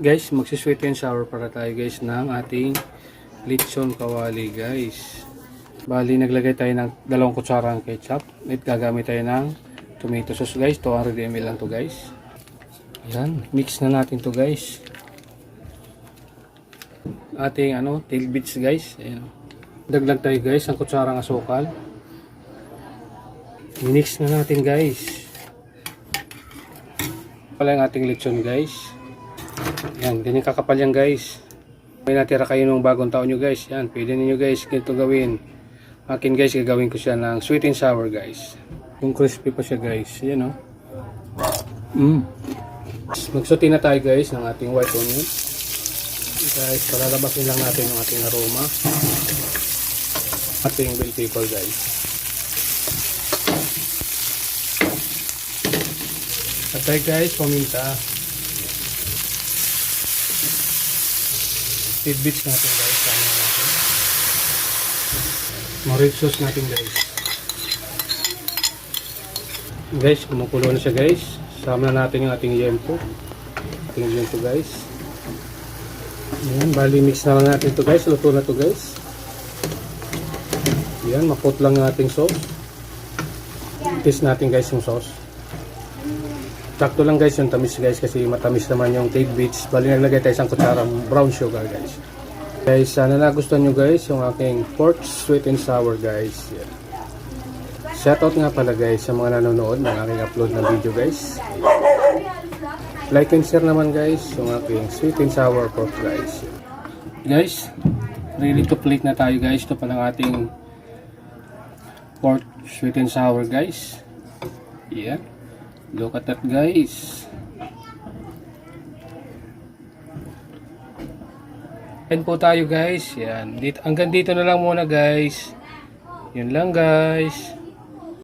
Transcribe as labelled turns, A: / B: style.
A: Guys, magsisweet and sour para tayo guys ng ating lechon kawali guys. Bali, naglagay tayo ng 2 kutsarang ketchup. At gagamit tayo ng tomato sauce guys. 200 ml lang to guys. Yan, mix na natin to guys. Ating tail bits guys. Ayan. Dagdag tayo guys ng kutsarang asukal. Mix na natin guys. Pala yung ating lechon guys. Yan, ganyan kakapal yan guys. May natira kayo nung bagong taon nyo guys. Yan, pwede ninyo guys ganito gawin. Akin guys, gagawin ko siya ng sweet and sour guys. Yung crispy pa siya guys. Yan o. Magsaute na tayo guys ng ating white onion. Guys, palalabasin lang natin yung ating aroma. Ating bell pepper guys. At tayo guys, paminta. Tidbits natin guys. Sama natin. Red sauce natin guys. Guys, kumukulo na siya guys. Sama na natin yung ating yempo. Ating yempo guys. Ayan, bali mix na lang natin ito guys. Luto na ito guys. Ayan, mapot lang yung ating sauce. Taste natin guys yung sauce. Sakto lang guys yung tamis guys kasi matamis naman yung tidbits. Bali naglagay tayo isang kutsarang brown sugar guys. Guys, sana nagustuhan nyo guys yung aking pork sweet and sour guys. Yeah. Shoutout nga pala guys sa mga nanonood ng aking upload na video guys. Like and share naman guys yung aking sweet and sour pork guys. Guys, ready to plate na tayo guys. Ito palang ating pork sweet and sour guys. Yeah. Look at that guys. Yan po tayo guys. Yan. Hanggang dito na lang muna guys. Yun lang guys.